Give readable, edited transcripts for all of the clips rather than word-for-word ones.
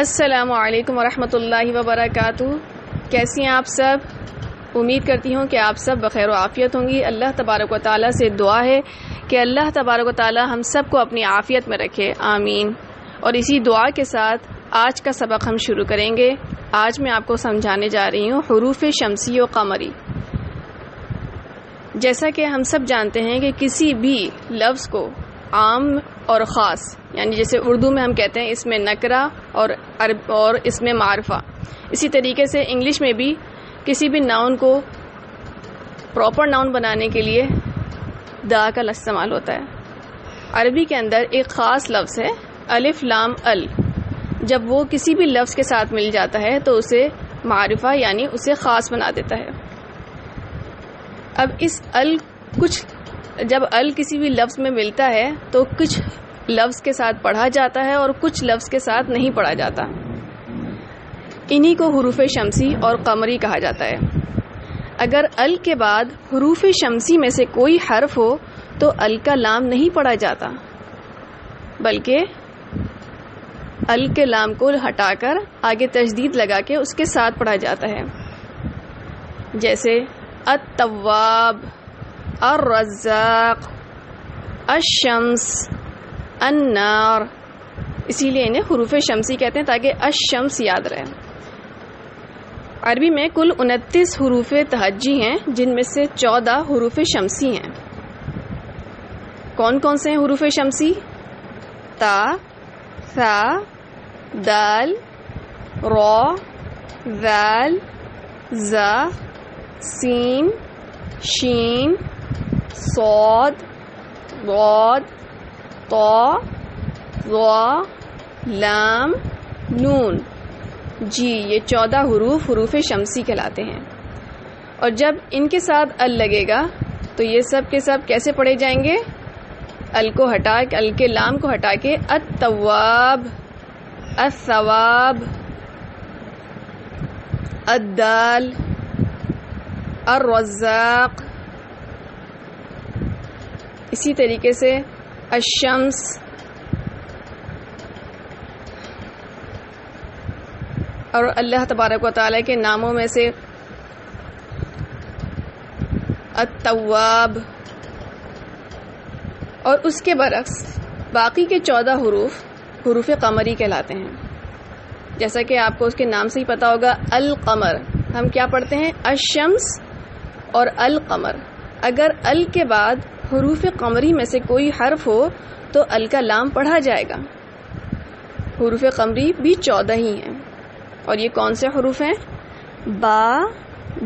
السلام علیکم ورحمۃ اللہ وبرکاتہ. کیسی ہیں آپ سب؟ امید کرتی ہوں کہ آپ سب بخیر و عافیت ہوں گی. اللہ تبارک و تعالیٰ سے دعا ہے کہ اللہ تبارک و تعالیٰ ہم سب کو اپنی عافیت میں رکھے، آمین. اور اسی دعا کے ساتھ آج کا سبق ہم شروع کریں گے. آج میں آپ کو سمجھانے جا رہی ہوں حروف شمسی و قمری. جیسا کہ ہم سب جانتے ہیں کہ کسی بھی لفظ کو عام اور خاص، یعنی جیسے اردو میں ہم کہتے ہیں اس میں نکرہ اور اس میں معرفہ، اسی طریقے سے انگلش میں بھی کسی بھی ناؤن کو پراپر ناؤن بنانے کے لیے دا کا استعمال ہوتا ہے. عربی کے اندر ایک خاص لفظ ہے الف لام ال. جب وہ کسی بھی لفظ کے ساتھ مل جاتا ہے تو اسے معرفہ یعنی اسے خاص بنا دیتا ہے. اب اس جب ال کسی بھی لفظ میں ملتا ہے تو کچھ لفظ کے ساتھ پڑھا جاتا ہے اور کچھ لفظ کے ساتھ نہیں پڑھا جاتا. انہی کو حروف شمسی اور قمری کہا جاتا ہے. اگر ال کے بعد حروف شمسی میں سے کوئی حرف ہو تو ال کا لام نہیں پڑھا جاتا، بلکہ ال کے لام کو ہٹا کر آگے تشدید لگا کے اس کے ساتھ پڑھا جاتا ہے. جیسے التواب، الرزاق، الشمس، النار. اسی لیے انہیں حروف شمسی کہتے ہیں تاکہ الشمس یاد رہے. عربی میں کل 29 حروف تہجی ہیں جن میں سے 14 حروف شمسی ہیں. کون کون سے ہیں حروف شمسی؟ تا، ثا، دال، را، ذال، زا، سین، شین، صاد، ضاد، طا، ظا، لام، نون. جی، یہ 14 حروف شمسی کہلاتے ہیں. اور جب ان کے ساتھ ال لگے گا تو یہ سب کے سب کیسے پڑھے جائیں گے؟ ال کے لام کو ہٹا کے التواب، الثواب، الدال، الرزاق. اسی طریقے سے الشمس، اور اللہ تبارک و تعالیٰ کے ناموں میں سے التواب. اور اس کے برعکس باقی کے 14 حروف قمری کہلاتے ہیں. جیسا کہ آپ کو اس کے نام سے ہی پتا ہوگا القمر. ہم کیا پڑھتے ہیں؟ الشمس اور القمر. اگر ال کے بعد حروف قمری میں سے کوئی حرف ہو تو ال کا لام پڑھا جائے گا. حروف قمری بھی 14 ہی ہیں. اور یہ کون سے حروف ہیں؟ با،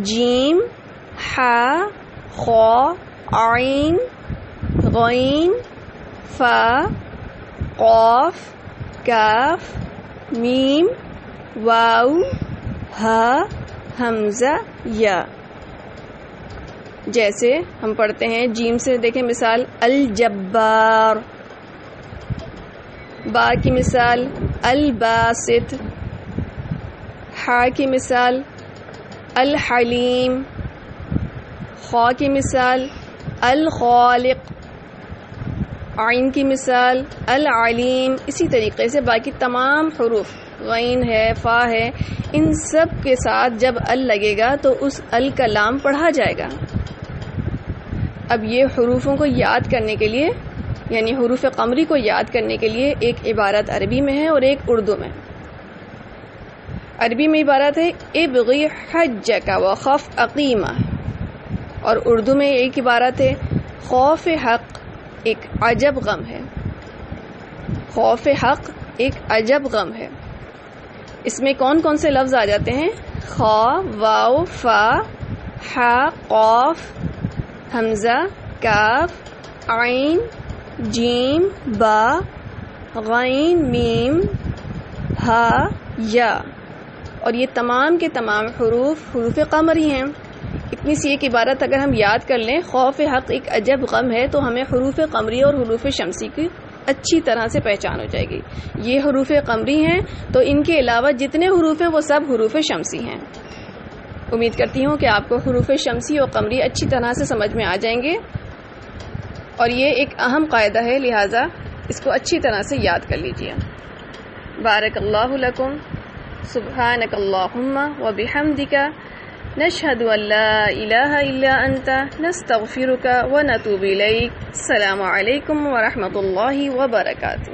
جیم، حا، خا، عین، غین، فا، قاف، کاف، میم، واو، ہا، حمزہ، یا. جیسے ہم پڑھتے ہیں جیم سے، دیکھیں مثال الجبار. با کی مثال الباسط. حا کی مثال الحلیم. خا کی مثال الخالق. عین کی مثال العلیم. اسی طریقے سے باقی تمام حروف، غین ہے، فا ہے، ان سب کے ساتھ جب ال لگے گا تو اس ال کا لام پڑھا جائے گا. اب یہ حروفوں کو یاد کرنے کے لیے، یعنی حروف قمری کو یاد کرنے کے لیے ایک عبارت عربی میں ہے اور ایک اردو میں. عربی میں عبارت ہے ابغی حجک وخف اقیمہ، اور اردو میں ایک عبارت ہے خوف حق ایک عجب غم ہے. خوف حق ایک عجب غم ہے. اس میں کون کون سے لفظ آ جاتے ہیں؟ خا، واو، فا، حا، قاف، حمزہ، کاف، عین، جیم، با، غین، میم، ہا، یا. اور یہ تمام کے تمام حروف قمری ہیں. اتنی سی ایک عبارت اگر ہم یاد کر لیں، خوف حق ایک عجب غم ہے، تو ہمیں حروف قمری اور حروف شمسی کی اچھی طرح سے پہچان ہو جائے گی. یہ حروف قمری ہیں تو ان کے علاوہ جتنے حروف ہیں وہ سب حروف شمسی ہیں. امید کرتی ہوں کہ آپ کو حروف شمسی اور قمری اچھی طرح سے سمجھ میں آ جائیں گے. اور یہ ایک اہم قاعدہ ہے، لہٰذا اس کو اچھی طرح سے یاد کر لیجیے. بارک اللہ لکم. سبحانک اللہم و بحمدک نشہد ان لا الہ الا انت نستغفرک و نتوب الیک. السلام علیکم ورحمۃ اللہ وبرکاتہ.